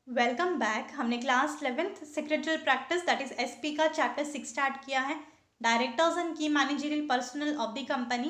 Welcome back. हमने class 11th secretarial practice that is SP का chapter 6 start किया है, directors and key managerial personnel of the company.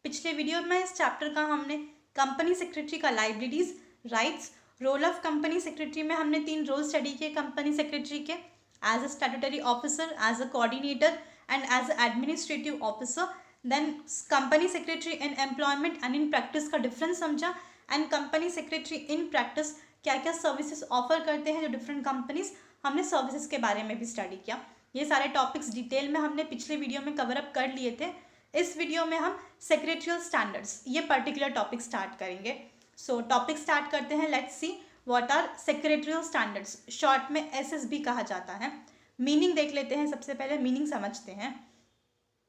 पिछले video में इस चैप्टर का हमने कंपनी सेक्रेटरी का liabilities, rights, role of company secretary में हमने 3 रोल स्टडी किए कंपनी सेक्रेटरी के, as a statutory officer, as a coordinator and as a administrative officer. Then company secretary in employment and in practice का difference समझा, and company secretary in practice क्या क्या services offer करते हैं जो different companies, हमने services के बारे में भी स्टडी किया। ये सारे टॉपिक्स डिटेल में हमने पिछले वीडियो में कवर अप कर लिए थे। इस वीडियो में हम सेक्रेटरियल स्टैंडर्ड्स ये पर्टिकुलर टॉपिक स्टार्ट करेंगे। सो टॉपिक स्टार्ट करते हैं। Let's see what are secretarial standards, short में एसएसबी कहा जाता है। मीनिंग देख लेते हैं, सबसे पहले मीनिंग समझते हैं।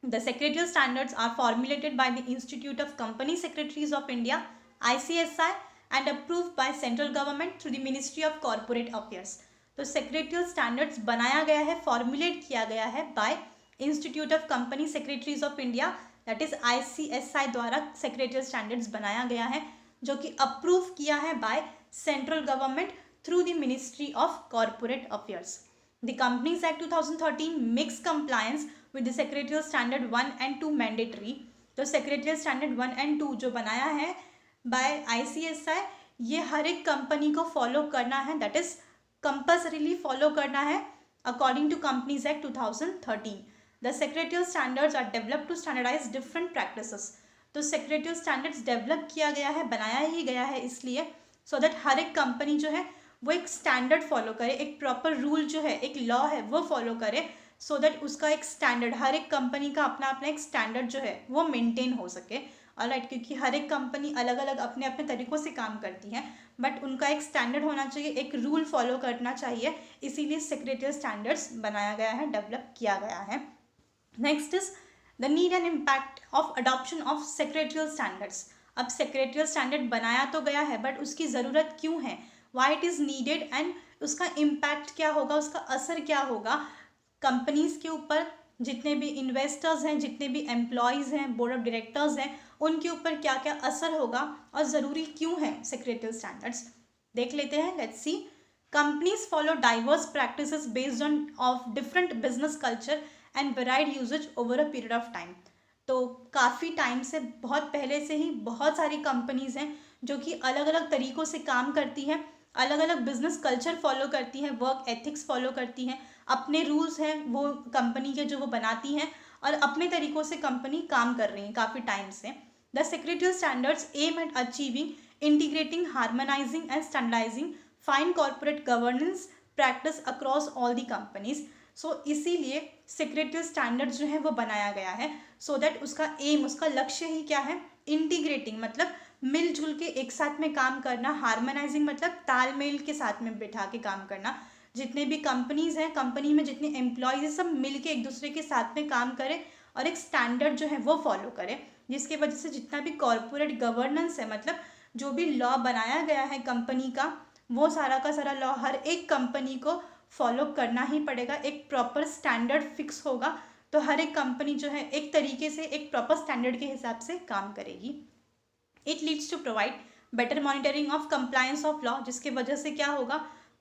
The secretarial standards are formulated by the Institute of Company Secretaries of India (ICSI) and approved by central government through the Ministry of Corporate Affairs. तो secretarial standards बनाया गया है, formulate किया गया है by Institute of Company Secretaries of India that is ICSI द्वारा secretarial standards बनाया गया है, जो कि approve किया है by central government through the Ministry of Corporate Affairs. The Companies Act 2013 makes compliance with the Secretarial Standard 1 and 2 mandatory. तो Secretarial Standard 1 and 2 जो बनाया है by ICSI, ये हर एक कंपनी को फॉलो करना है, दैट इज कंपल्सरीली फॉलो करना है according to companies act 2013. The Secretarial Standards are developed to standardize different practices. तो Secretarial Standards डेवलप किया गया है, बनाया ही गया है इसलिए सो दैट हर एक कंपनी जो है वो एक स्टैंडर्ड फॉलो करे, एक प्रॉपर रूल जो है, एक लॉ है वो फॉलो करे, सो दैट उसका एक स्टैंडर्ड, हर एक कंपनी का अपना अपना एक स्टैंडर्ड जो है वो मेंटेन हो सके। ऑलराइट, क्योंकि हर एक कंपनी अलग अलग अपने अपने तरीक़ों से काम करती है, बट उनका एक स्टैंडर्ड होना चाहिए, एक रूल फॉलो करना चाहिए, इसीलिए सेक्रेटरियल स्टैंडर्ड्स बनाया गया है, डेवलप किया गया है। Next is the need and impact of adoption of secretarial standards. अब सेक्रेटरियल स्टैंडर्ड बनाया तो गया है, बट उसकी ज़रूरत क्यों है, why it is needed, and उसका इम्पैक्ट क्या होगा, उसका असर क्या होगा कंपनीज के ऊपर, जितने भी इन्वेस्टर्स हैं, जितने भी एम्प्लॉयज़ हैं, बोर्ड ऑफ डायरेक्टर्स हैं, उनके ऊपर क्या क्या असर होगा और ज़रूरी क्यों है सेक्रेटरियल स्टैंडर्ड्स, देख लेते हैं। Let's see. Companies follow diverse practices based on of different business culture and varied usages over a period of time. तो काफ़ी टाइम से, बहुत पहले से ही बहुत सारी कंपनीज हैं जो कि अलग अलग तरीक़ों से काम करती हैं, अलग अलग बिजनेस कल्चर फॉलो करती हैं, वर्क एथिक्स फॉलो करती हैं, अपने रूल्स हैं वो कंपनी के जो वो बनाती हैं, और अपने तरीक़ों से कंपनी काम कर रही है काफ़ी टाइम से। The secretarial standards aim at achieving, integrating, harmonising and standardising fine corporate governance practice across all the companies. So इसीलिए सेक्रेटरियल स्टैंडर्ड जो है वो बनाया गया है, सो दैट उसका एम, उसका लक्ष्य ही क्या है, इंटीग्रेटिंग मतलब मिलजुल के एक साथ में काम करना, हार्मोनाइजिंग मतलब तालमेल के साथ में बिठा के काम करना, जितने भी कंपनीज हैं, कंपनी में जितने एम्प्लॉयज हैं, सब मिल के एक दूसरे के साथ में काम करें और एक स्टैंडर्ड जो है वो फॉलो करें, जिसकी वजह से जितना भी कॉरपोरेट गवर्नेंस है, मतलब जो भी लॉ बनाया गया है कंपनी का, वो सारा का सारा लॉ हर एक कंपनी को फॉलो करना ही पड़ेगा, एक प्रॉपर स्टैंडर्ड फिक्स होगा, तो हर एक कंपनी जो है एक तरीके से एक प्रॉपर स्टैंडर्ड के हिसाब से काम करेगी। It leads to provide better monitoring of compliance of law, जिसके वजह से क्या होगा,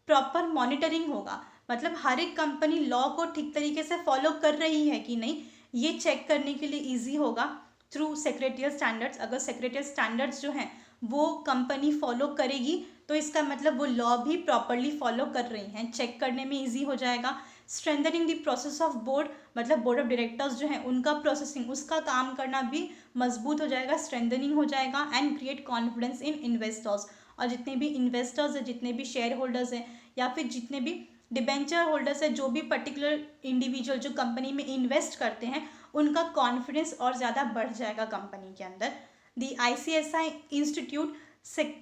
प्रॉपर मॉनिटरिंग होगा, मतलब हर एक कंपनी लॉ को ठीक तरीके से फॉलो कर रही है कि नहीं, ये चेक करने के लिए ईजी होगा थ्रू सेक्रेटरियल स्टैंडर्ड्स। अगर सेक्रेटरियल स्टैंडर्ड्स जो हैं वो कंपनी फॉलो करेगी तो इसका मतलब वो लॉ भी प्रॉपरली फॉलो कर रही हैं, चेक करने में ईजी हो जाएगा। Strengthening the process of board, मतलब बोर्ड ऑफ डायरेक्टर्स जो है उनका प्रोसेसिंग, उसका काम करना भी मजबूत हो जाएगा, स्ट्रेंथनिंग हो जाएगा, and create confidence in investors. और जितने भी इन्वेस्टर्स हैं, जितने भी शेयर होल्डर्स हैं, या फिर जितने भी डिबेंचर होल्डर्स हैं, जो भी पर्टिकुलर इंडिविजुअल जो कंपनी में इन्वेस्ट करते हैं, उनका कॉन्फिडेंस और ज़्यादा बढ़ जाएगा कंपनी के अंदर। The ICSI institute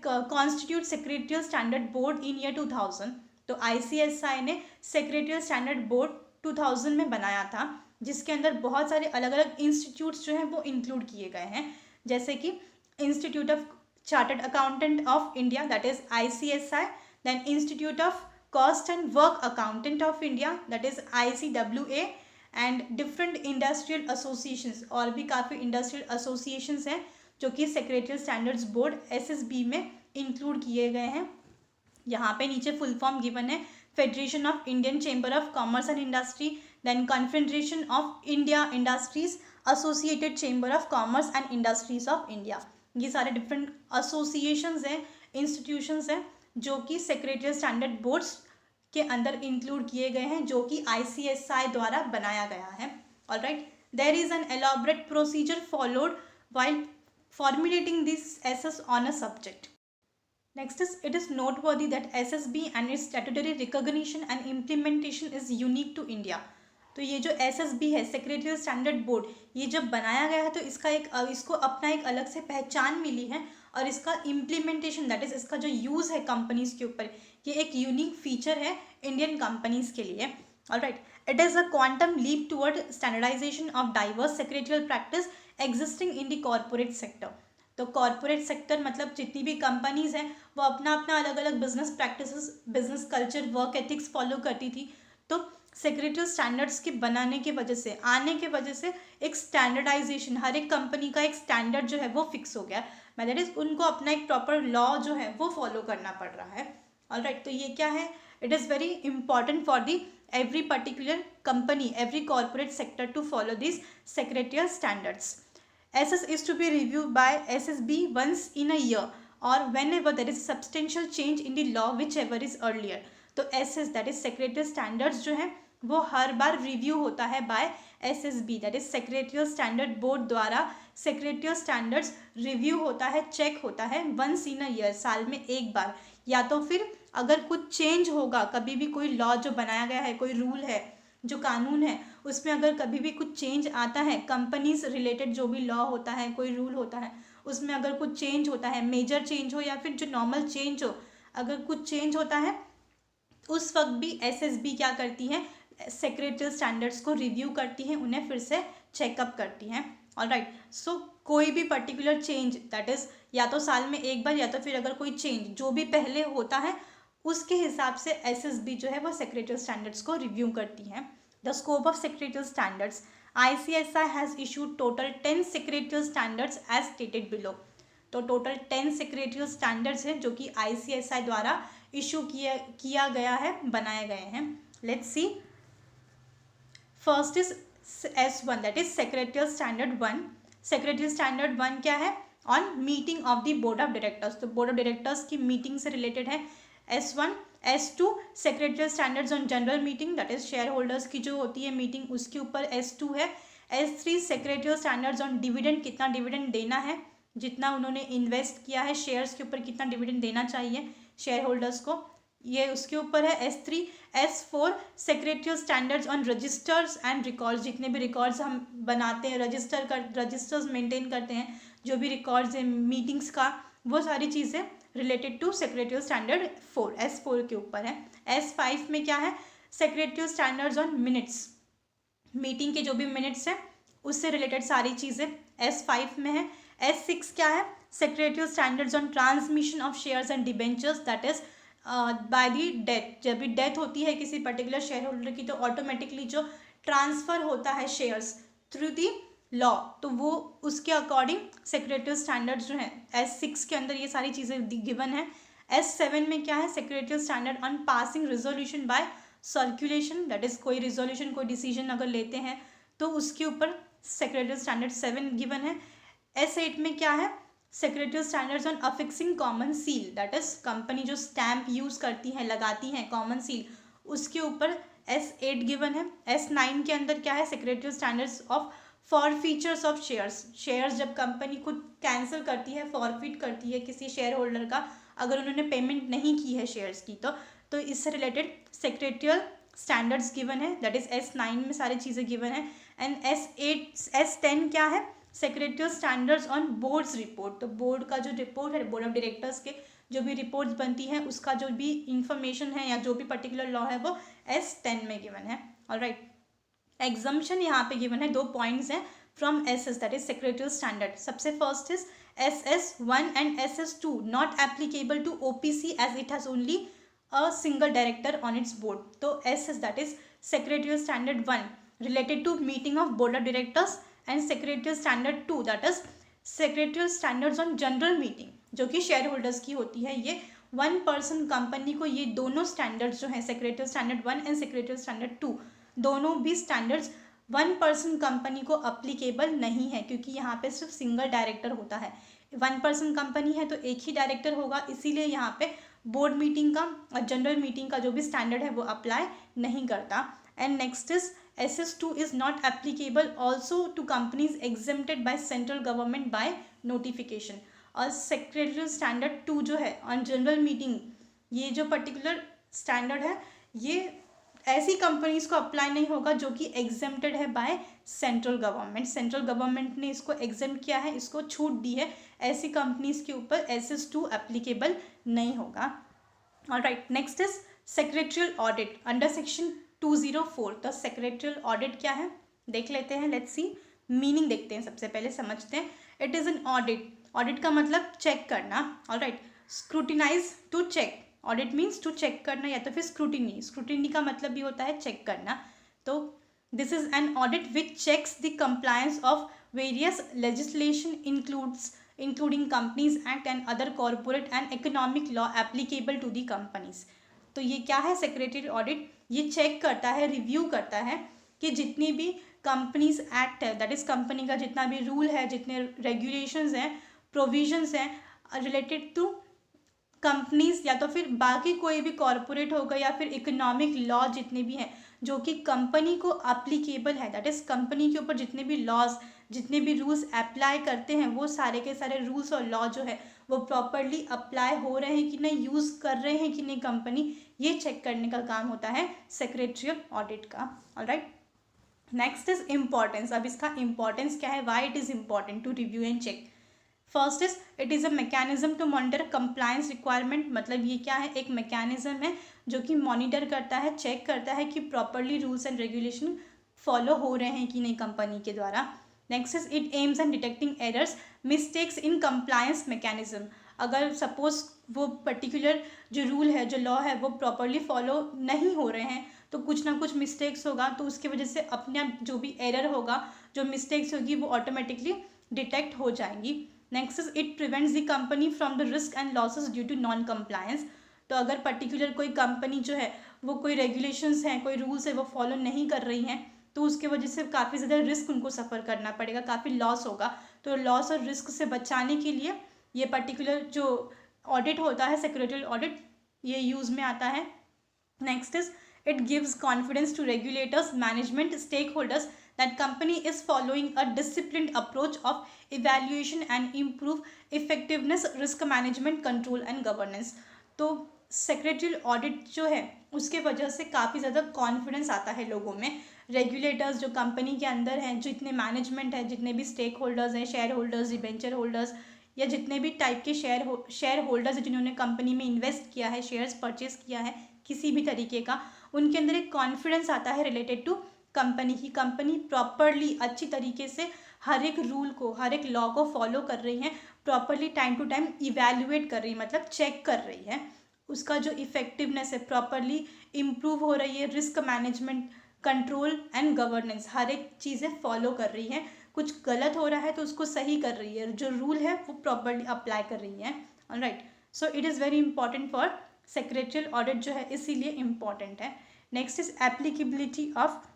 constitute secretarial standard board in year 2000। तो ICSI ने सेक्रेटरियल स्टैंडर्ड बोर्ड 2000 में बनाया था, जिसके अंदर बहुत सारे अलग अलग इंस्टीट्यूट्स जो हैं वो इंक्लूड किए गए हैं, जैसे कि institute of chartered accountant of India that is ICSI, then institute of cost and work accountant of India that is ICWA, and different industrial associations, और भी काफ़ी इंडस्ट्रियल एसोसिएशंस हैं जो कि सेक्रेटरियल स्टैंडर्ड्स बोर्ड SSB में include किए गए हैं। यहाँ पे नीचे फुल फॉर्म गिवन है, federation of Indian chamber of commerce and industry, then confederation of India industries, associated chamber of commerce and industries of India. ये सारे डिफरेंट एसोसिएशंस हैं, इंस्टीट्यूशंस हैं जो कि सेक्रेटरियल स्टैंडर्ड बोर्ड्स के अंदर इंक्लूड किए गए हैं, जो कि ICSI द्वारा बनाया गया है। Alright, there is an elaborate procedure followed while formulating this SS on a subject. Next is, it is noteworthy that SSB and its statutory recognition and implementation is unique to India. तो ये जो SSB है, secretarial standard board, ये जब बनाया गया है तो इसको अपना एक अलग से पहचान मिली है, और इसका इम्प्लीमेंटेशन दैट इज इसका जो यूज़ है कंपनीज के ऊपर, ये एक यूनिक फीचर है इंडियन कंपनीज के लिए। Alright, it is a quantum leap toward standardization of diverse secretarial practice existing in the corporate sector. तो कॉर्पोरेट सेक्टर मतलब जितनी भी कंपनीज हैं वो अपना अपना अलग अलग business practices, business culture, work ethics follow करती थी। तो सेक्रेटरियल स्टैंडर्ड्स के बनाने की वजह से, आने की वजह से एक स्टैंडर्डाइजेशन, हर एक कंपनी का एक स्टैंडर्ड जो है वो फिक्स हो गया, दैट इज उनको अपना एक प्रॉपर लॉ जो है वो फॉलो करना पड़ रहा है। ऑलराइट, तो ये क्या है, it is very important for the every particular company, every corporate sector to follow these secretarial standards. SS is to be reviewed by SSB once in a year or whenever there is substantial change in the law whichever is earlier. तो SS that is secretarial standards जो है वो हर बार review होता है by SSB that is secretarial standard board द्वारा secretarial standards review होता है, check होता है once in a year, साल में एक बार। या तो फिर अगर कुछ चेंज होगा, कभी भी कोई लॉ जो बनाया गया है, कोई रूल है, जो कानून है, उसमें अगर कभी भी कुछ चेंज आता है, कंपनीज रिलेटेड जो भी लॉ होता है, कोई रूल होता है, उसमें अगर कुछ चेंज होता है, मेजर चेंज हो या फिर जो नॉर्मल चेंज हो, अगर कुछ चेंज होता है उस वक्त भी SSB क्या करती है, सेक्रेटरियल स्टैंडर्ड्स को रिव्यू करती हैं, उन्हें फिर से चेकअप करती हैं। ऑलराइट, सो कोई भी पर्टिकुलर चेंज दैट इज या तो साल में एक बार, या तो फिर अगर कोई चेंज जो भी पहले होता है उसके हिसाब से SSB जो है वो सेक्रेटरियल स्टैंडर्ड्स को रिव्यू करती है। The scope of secretarial standards, ICSI has issued total 10 secretarial standards as stated below. तो टोटल 10 सेक्रेटरियल स्टैंडर्ड्स हैं जो कि ICSI द्वारा इशू किया गया है, बनाए गए हैं। Let's C, first is S1 that is secretarial standard 1। Secretarial standard 1 क्या है, on meeting of the board of directors, तो बोर्ड ऑफ डायरेक्टर्स की मीटिंग से रिलेटेड है S1। S2 secretarial standards on general meeting that is share holders की जो होती है मीटिंग, उसके ऊपर S2 है। S3 secretarial standards on dividend, कितना डिविडेंड देना है, जितना उन्होंने इन्वेस्ट किया है शेयर्स के ऊपर कितना डिविडेंड देना चाहिए शेयर होल्डर्स को, ये उसके ऊपर है S3। S4 secretarial standards on registers and records, जितने भी रिकॉर्ड्स हम बनाते हैं, रजिस्टर्स मेंटेन करते हैं, जो भी रिकॉर्ड्स हैं मीटिंग्स का, वो सारी चीज़ें related to secretarial standard 4 S4 के ऊपर है। S5 में क्या है, secretarial standards on minutes, meeting के जो भी मिनट्स हैं उससे रिलेटेड सारी चीज़ें S5 में है। S6 क्या है, secretarial standards on transmission of shares and debentures that is by the death, जब भी डेथ होती है किसी पर्टिकुलर शेयर होल्डर की तो ऑटोमेटिकली जो ट्रांसफ़र होता है शेयर्स थ्रू दी लॉ, तो वो उसके अकॉर्डिंग सेक्रेटरियल स्टैंडर्ड्स जो हैं S6 के अंदर ये सारी चीज़ें गिवन है। S7 में क्या है, secretarial standard on passing resolution by circulation, that is कोई रिजोल्यूशन, कोई डिसीजन अगर लेते हैं तो उसके ऊपर सेक्रेटरियल स्टैंडर्ड 7 गिवन है। S8 में क्या है, secretarial standards on affixing common seal, that is company जो स्टैम्प यूज़ करती हैं, लगाती हैं कॉमन सील, उसके ऊपर S8 गिवन है। S9 के अंदर क्या है, secretarial standards of forfeitures of shares जब कंपनी खुद कैंसिल करती है, फॉरफिट करती है किसी शेयर होल्डर का, अगर उन्होंने पेमेंट नहीं की है शेयर्स की, तो इससे रिलेटेड सेक्रेटरियल स्टैंडर्ड्स गिवन है, दैट इज S9 में सारी चीज़ें गिवन है। एंड S10 क्या है, secretarial standards on boards report, तो बोर्ड का जो रिपोर्ट है, बोर्ड ऑफ डायरेक्टर्स के जो भी रिपोर्ट्स बनती हैं उसका जो भी इंफॉर्मेशन है या जो भी पर्टिकुलर लॉ है वो S10 में गिवन है। ऑलराइट, एग्जम्पशन यहाँ पे गिवन है, 2 पॉइंट्स हैं from SS that is secretarial standard. सबसे first is SS1 and SS2 not applicable to OPC as it has only a single director on its board. तो SS that is secretarial standard 1 related to meeting of board of directors, and secretarial standard 2 that is secretarial standards on general meeting जो कि share holders की होती है, ये one person company को ये दोनों स्टैंडर्ड्स जो हैं secretary standard 1 and secretary standard 2 दोनों भी स्टैंडर्ड्स वन पर्सन कंपनी को अप्लीकेबल नहीं है, क्योंकि यहाँ पे सिर्फ सिंगल डायरेक्टर होता है। वन पर्सन कंपनी है तो एक ही डायरेक्टर होगा, इसीलिए यहाँ पे बोर्ड मीटिंग का और जनरल मीटिंग का जो भी स्टैंडर्ड है वो अप्लाई नहीं करता। And next is SS2 is not applicable also to companies exempted by central government by notification। और सेक्रेटरी स्टैंडर्ड 2 जो है ऑन जनरल मीटिंग, ये जो पर्टिकुलर स्टैंडर्ड है ये ऐसी कंपनीज को अप्लाई नहीं होगा जो कि एग्जेम्प्टेड है by central government. Central government ने इसको एग्जेम्प्ट किया है, इसको छूट दी है, ऐसी कंपनीज के ऊपर SS2 एप्लीकेबल नहीं होगा। Alright, next is secretarial audit under section 204। तो सेक्रेटरियल ऑडिट क्या है देख लेते हैं, लेट्स सी मीनिंग देखते हैं, सबसे पहले समझते हैं। It is an audit, audit का मतलब चेक करना। Alright, scrutinize to check, audit means to check करना या तो फिर स्क्रूटिनी, स्क्रूटिनी का मतलब भी होता है चेक करना। तो this is an audit which checks the compliance of various legislation including companies act and other corporate and economic law applicable to the companies. तो ये क्या है सेक्रेटरी ऑडिट, ये चेक करता है, रिव्यू करता है कि जितनी भी कंपनीज एक्ट है, दैट इज कंपनी का जितना भी रूल है, जितने रेगुलेशंस हैं, प्रोविजंस हैं रिलेटेड टू कंपनीज या तो फिर बाकी कोई भी कॉरपोरेट होगा या फिर इकोनॉमिक लॉ जितने भी हैं जो कि कंपनी को अप्लीकेबल है, दैट इज कंपनी के ऊपर जितने भी लॉज जितने भी रूल्स अप्लाई करते हैं वो सारे के सारे रूल्स और लॉ जो है वो प्रॉपरली अप्लाई हो रहे हैं कि नहीं, यूज़ कर रहे हैं कि नहीं कंपनी, ये चेक करने का काम होता है सेक्रेटरियल ऑडिट का। Alright, next is importance. अब इसका इम्पॉर्टेंस क्या है, why it is important to review and check. First is it is a mechanism to monitor compliance requirement. मतलब ये क्या है, एक मैकेनिज्म है जो कि मॉनिटर करता है, चेक करता है कि properly rules and regulation follow हो रहे हैं कि नहीं कंपनी के द्वारा। Next is it aims and detecting errors mistakes in compliance mechanism. अगर सपोज वो पर्टिकुलर जो रूल है, जो लॉ है वो प्रॉपरली फॉलो नहीं हो रहे हैं तो कुछ ना कुछ मिस्टेक्स होगा, तो उसकी वजह से अपने आप जो भी एरर होगा, जो मिस्टेक्स होगी वो ऑटोमेटिकली डिटेक्ट हो जाएंगी। Next is it prevents the company from the risk and losses due to non compliance. तो अगर पर्टिकुलर कोई कंपनी जो है वो कोई रेगुलेशंस हैं, कोई रूल्स है वो फॉलो नहीं कर रही हैं तो उसके वजह से काफ़ी ज़्यादा रिस्क उनको सफ़र करना पड़ेगा, काफ़ी लॉस होगा। तो लॉस और रिस्क से बचाने के लिए ये पर्टिकुलर जो ऑडिट होता है सेक्रेटरियल ऑडिट ये यूज़ में आता है। Next is it gives confidence to regulators, management, stake holders that company is following a disciplined approach of evaluation and improve effectiveness, risk management, control and governance। तो secretarial audit जो है उसके वजह से काफ़ी ज़्यादा कॉन्फिडेंस आता है लोगों में। रेगुलेटर्स जो कंपनी के अंदर हैं, जितने मैनेजमेंट है, जितने भी स्टेक होल्डर्स हैं, शेयर होल्डर्स, डिबेंचर होल्डर्स या जितने भी टाइप के शेयर होल्डर्स हैं जिन्होंने कंपनी में इन्वेस्ट किया है, शेयर्स परचेज किया है किसी भी तरीके का, उनके अंदर एक कॉन्फिडेंस आता है रिलेटेड टू कंपनी की। कंपनी प्रॉपरली अच्छी तरीके से हर एक रूल को, हर एक लॉ को फॉलो कर रही है, properly time to time evaluate कर रही है, मतलब चेक कर रही है, उसका जो इफेक्टिवनेस है प्रॉपरली इम्प्रूव हो रही है, risk management, control and governance हर एक चीज़ें फॉलो कर रही है। कुछ गलत हो रहा है तो उसको सही कर रही है, जो रूल है वो प्रॉपरली अप्लाई कर रही है। Alright, so it is very important for secretarial audit जो है इसीलिए इम्पॉर्टेंट है। Next is applicability of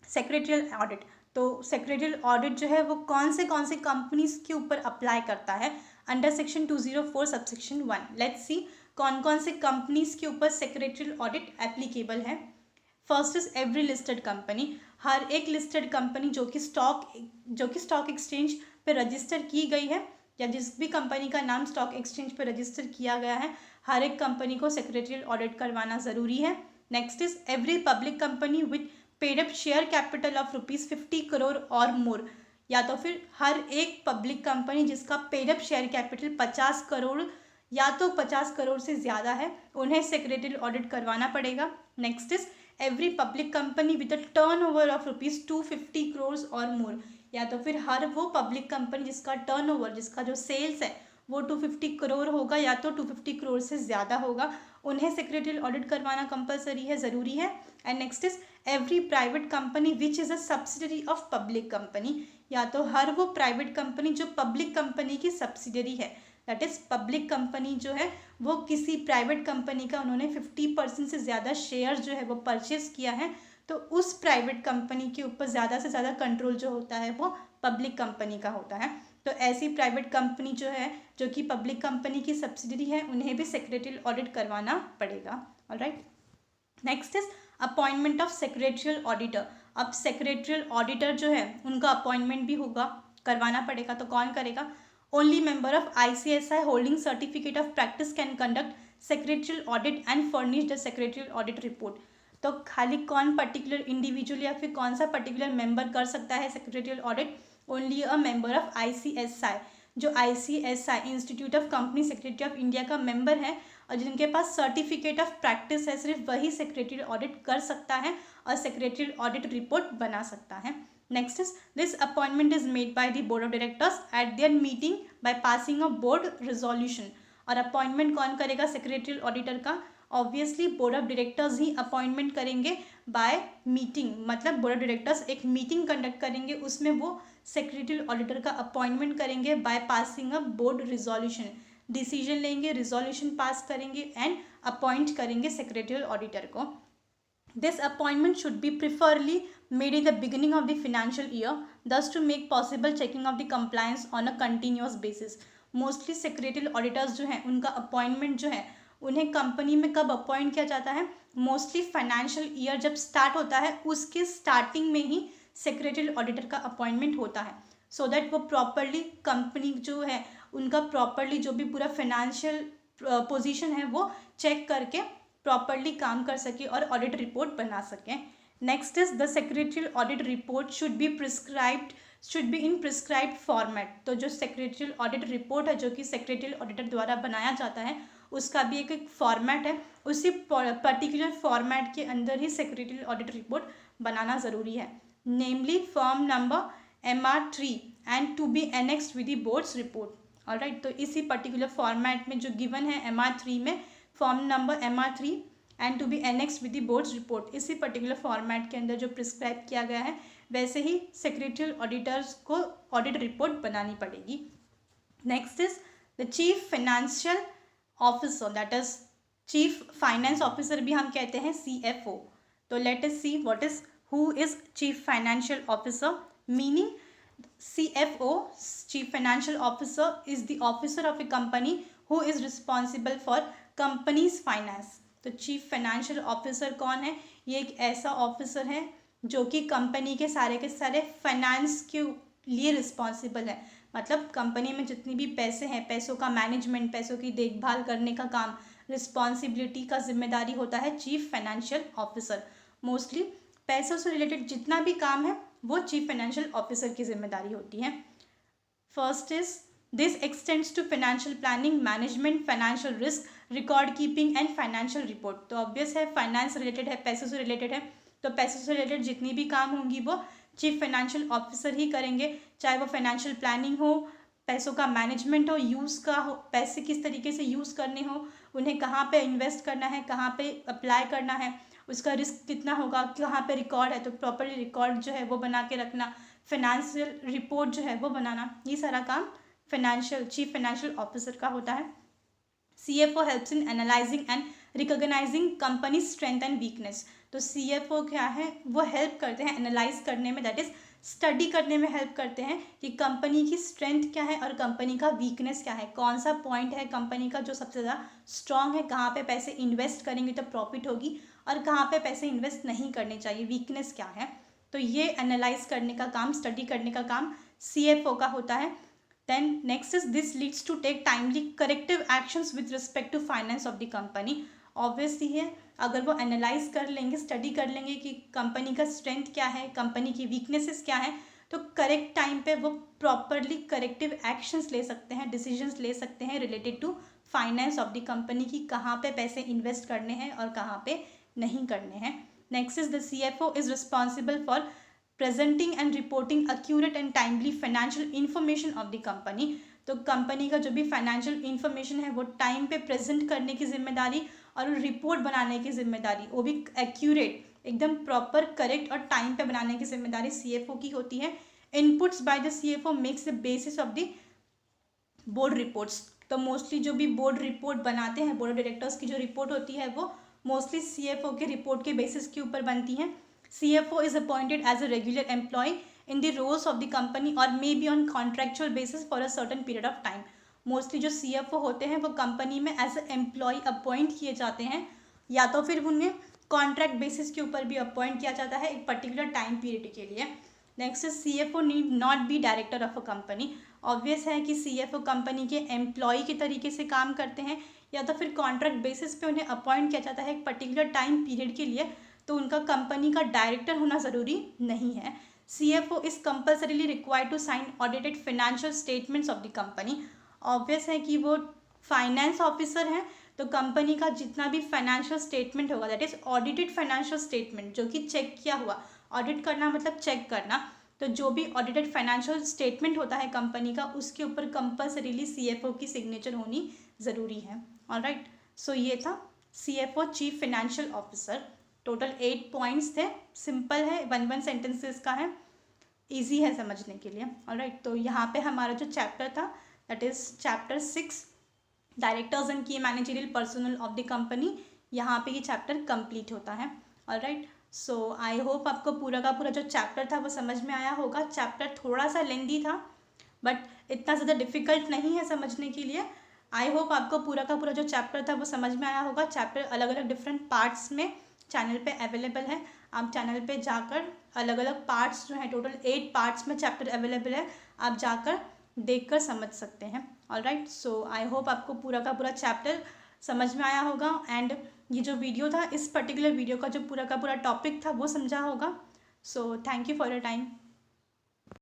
secretarial audit. तो सेक्रेटरियल ऑडिट जो है वो कौन से कंपनीज के ऊपर अप्लाई करता है under section 204 subsection 1। Let's see कौन कौन से कंपनीज के ऊपर सेक्रेटरियल ऑडिट एप्लीकेबल है। First is every listed company, हर एक लिस्टेड कंपनी जो कि स्टॉक एक्सचेंज पे रजिस्टर की गई है या जिस भी कंपनी का नाम स्टॉक एक्सचेंज पे रजिस्टर किया गया है, हर एक कंपनी को सेक्रेटरियल ऑडिट करवाना ज़रूरी है। Next is every public company with paid up share capital of ₹50 crore और मोर, या तो फिर हर एक पब्लिक कंपनी जिसका paid up share capital 50 crore या तो 50 करोड़ से ज़्यादा है, उन्हें सेक्रेटरियल ऑडिट करवाना पड़ेगा। Next is every public company with a turnover of ₹250 crore और मोर, या तो फिर हर वो पब्लिक कंपनी जिसका टर्नओवर, जिसका जो सेल्स है वो 250 करोड़ होगा या तो 250 करोड़ से ज़्यादा होगा, उन्हें सेक्रेटरियल ऑडिट करवाना कंपलसरी है, ज़रूरी है। And next is every private company which is a subsidiary of public company, या तो हर वो प्राइवेट कंपनी जो पब्लिक कंपनी की सब्सिडरी है, दैट इज़ पब्लिक कंपनी जो है वो किसी प्राइवेट कंपनी का उन्होंने 50% से ज़्यादा शेयर जो है वो परचेज किया है, तो उस प्राइवेट कंपनी के ऊपर ज़्यादा से ज़्यादा कंट्रोल जो होता है वो पब्लिक कंपनी का होता है। तो ऐसी प्राइवेट कंपनी जो है जो कि पब्लिक कंपनी की सब्सिडरी है उन्हें भी सेक्रेटरियल ऑडिट करवाना पड़ेगा। Alright, next is appointment of secretarial auditor. अब सेक्रेटरियल ऑडिटर जो है उनका अपॉइंटमेंट भी होगा, करवाना पड़ेगा। तो कौन करेगा? Only member of ICSI holding certificate of practice can conduct secretarial audit and furnish the secretarial audit report. तो खाली कौन पर्टिकुलर इंडिविजुअल या फिर कौन सा पर्टिकुलर मेंबर कर सकता है secretarial audit? Only a member of ICSI। जो ICSI institute of company secretary of India का मेंबर है और जिनके पास सर्टिफिकेट ऑफ प्रैक्टिस है, सिर्फ वही सेक्रेटरियल ऑडिट कर सकता है और सेक्रेटरियल ऑडिट रिपोर्ट बना सकता है। Next is this appointment is made by the board of directors eight their meeting by passing a board resolution. और अपॉइंटमेंट कौन करेगा सेक्रेटरियल ऑडिटर का? Obviously board of directors he appointment करेंगे bye meeting, मतलब board of directors एक meeting conduct करेंगे, उसमें वो सेक्रेटरियल ऑडिटर का अपॉइंटमेंट करेंगे by passing a board resolution. Decision लेंगे, रिजोल्यूशन पास करेंगे एंड अपॉइंट करेंगे सेक्रेटरियल ऑडिटर को। This appointment should be preferably made in the beginning of the financial year, thus to make possible checking of the compliance on a continuous basis. Mostly secretarial auditors जो हैं उनका appointment जो है उन्हें company में कब appoint किया जाता है? मोस्टली फाइनेंशियल ईयर जब स्टार्ट होता है उसके स्टार्टिंग में ही सेक्रेटरियल ऑडिटर का अपॉइंटमेंट होता है, सो दैट वो प्रॉपरली कंपनी जो है उनका प्रॉपरली जो भी पूरा फाइनेंशियल पोजीशन है वो चेक करके प्रॉपरली काम कर सके और ऑडिट रिपोर्ट बना सकें। Next is the secretarial audit report should be in prescribed format. तो जो सेक्रेटरियल ऑडिट रिपोर्ट है जो कि सेक्रेटरियल ऑडिटर द्वारा बनाया जाता है उसका भी एक फॉर्मेट है, उसी पर्टिकुलर फॉर्मेट के अंदर ही सेक्रेटरियल ऑडिट रिपोर्ट बनाना ज़रूरी है, namely form number MR3 and to be annexed with the board's report. Alright, तो इसी पर्टिकुलर फॉर्मेट में जो गिवन है MR3 में form number MR3 and to be annexed with the board's report, इसी पर्टिकुलर फॉर्मेट के अंदर जो प्रिस्क्राइब किया गया है वैसे ही सेक्रेटरियल ऑडिटर्स को ऑडिट रिपोर्ट बनानी पड़ेगी। Next is the chief financial officer, that is chief finance officer भी हम कहते हैं CFO। तो let us see what is who is chief financial officer. Meaning CFO, chief financial officer, is the officer of a company who is responsible for company's finance। तो chief financial officer कौन है? ये एक ऐसा officer है जो कि company के सारे फाइनेंस के लिए रिस्पॉन्सिबल है, मतलब कंपनी में जितनी भी पैसे हैं, पैसों का मैनेजमेंट, पैसों की देखभाल करने का काम, रिस्पॉन्सिबिलिटी का जिम्मेदारी होता है चीफ फाइनेंशियल ऑफिसर। मोस्टली पैसों से रिलेटेड जितना भी काम है वो चीफ फाइनेंशियल ऑफिसर की जिम्मेदारी होती है। First is this extends to financial planning, management, financial risk, record keeping and financial report. तो ऑब्वियस है फाइनेंस रिलेटेड है, पैसों से रिलेटेड है, तो पैसों से रिलेटेड जितनी भी काम होंगी वो चीफ फाइनेंशियल ऑफिसर ही करेंगे, चाहे वो फाइनेंशियल प्लानिंग हो, पैसों का मैनेजमेंट हो, यूज़ का हो, पैसे किस तरीके से यूज़ करने हो, उन्हें कहाँ पे इन्वेस्ट करना है, कहाँ पे अप्लाई करना है, उसका रिस्क कितना होगा, कहाँ पे रिकॉर्ड है तो प्रॉपरली रिकॉर्ड जो है वो बना के रखना, फाइनेंशियल रिपोर्ट जो है वो बनाना, ये सारा काम चीफ फाइनेंशियल ऑफिसर का होता है। CFO helps in analysing and recognising company strength and weakness. तो CFO क्या है? वो हेल्प करते हैं एनालाइज करने में, दैट इज स्टडी करने में हेल्प करते हैं कि कंपनी की स्ट्रेंथ क्या है और कंपनी का वीकनेस क्या है, कौन सा पॉइंट है कंपनी का जो सबसे ज़्यादा स्ट्रांग है, कहाँ पे पैसे इन्वेस्ट करेंगे तो प्रॉफिट होगी और कहाँ पे पैसे इन्वेस्ट नहीं करने चाहिए, वीकनेस क्या है। तो ये एनालाइज करने का काम, स्टडी करने का काम CFO का होता है। Then next is this leads to take timely corrective actions with respect to finance of the company. Obviously है, अगर वो एनालाइज कर लेंगे, स्टडी कर लेंगे कि कंपनी का स्ट्रेंथ क्या है, कंपनी की वीकनेसेस क्या है, तो करेक्ट टाइम पे वो प्रॉपरली करेक्टिव एक्शंस ले सकते हैं, डिसीजंस ले सकते हैं related to finance of the company की कहाँ पे पैसे इन्वेस्ट करने हैं और कहाँ पे नहीं करने हैं। Next is the CFO is responsible for presenting and reporting accurate and timely financial information of the company. तो कंपनी का जो भी फाइनेंशियल इन्फॉर्मेशन है वो टाइम पे प्रेजेंट करने की जिम्मेदारी और रिपोर्ट बनाने की जिम्मेदारी, वो भी एक्यूरेट, एकदम प्रॉपर, करेक्ट और टाइम पे बनाने की जिम्मेदारी CFO की होती है। Inputs by the CFO makes the basis of the board reports. तो मोस्टली जो भी बोर्ड रिपोर्ट बनाते हैं, बोर्ड ऑफ डायरेक्टर्स की जो रिपोर्ट होती है वो मोस्टली CFO के रिपोर्ट के बेसिस के ऊपर बनती हैं। CFO is appointed as a regular employee in the rolls of the company और may be on contractual basis for a certain period of time. Mostly जो CFO होते हैं वो कंपनी में एज अ एम्प्लॉय अपॉइंट किए जाते हैं, या तो फिर उन्हें कॉन्ट्रैक्ट बेसिस के ऊपर भी अपॉइंट किया जाता है एक पर्टिकुलर टाइम पीरियड के लिए। Next CFO need not be director of a company. Obvious है कि CFO कंपनी के एम्प्लॉय के तरीके से काम करते हैं, या तो फिर कॉन्ट्रैक्ट बेसिस पे उन्हें अपॉइंट किया जाता है एक पर्टिकुलर टाइम पीरियड के लिए, तो उनका कंपनी का डायरेक्टर होना ज़रूरी नहीं है। CFO is compulsorily required to sign audited financial statements of the company. Obvious है कि वो फाइनेंस ऑफिसर हैं, तो कंपनी का जितना भी फाइनेंशियल स्टेटमेंट होगा, that is audited financial statement, जो कि चेक किया हुआ, ऑडिट करना मतलब चेक करना, तो जो भी ऑडिटेड फाइनेंशियल स्टेटमेंट होता है कंपनी का, उसके ऊपर कंपल्सरीली CFO की सिग्नेचर होनी ज़रूरी है। ऑलराइट, सो ये था CFO chief financial officer. Total 8 points थे, सिंपल है, 1 सेंटेंसेस का है, ईजी है समझने के लिए। ऑलराइट, तो यहाँ पे हमारा जो चैप्टर था that is chapter 6 directors and key managerial personnel of the company, यहाँ पे ये चैप्टर कंप्लीट होता है। ऑलराइट, सो आई होप आपको पूरा का पूरा जो चैप्टर था वो समझ में आया होगा। चैप्टर थोड़ा सा लेंदी था बट इतना ज़्यादा डिफ़िकल्ट नहीं है समझने के लिए। आई होप आपको पूरा का पूरा जो चैप्टर था वो समझ में आया होगा। चैप्टर अलग अलग डिफरेंट पार्ट्स में चैनल पे अवेलेबल है, आप चैनल पे जाकर अलग अलग पार्ट्स जो हैं, टोटल 8 पार्ट्स में चैप्टर अवेलेबल है, आप जाकर देखकर समझ सकते हैं। ऑलराइट, सो आई होप आपको पूरा का पूरा चैप्टर समझ में आया होगा एंड ये जो वीडियो था, इस पर्टिकुलर वीडियो का जो पूरा का पूरा टॉपिक था वो समझा होगा। So thank you for your time.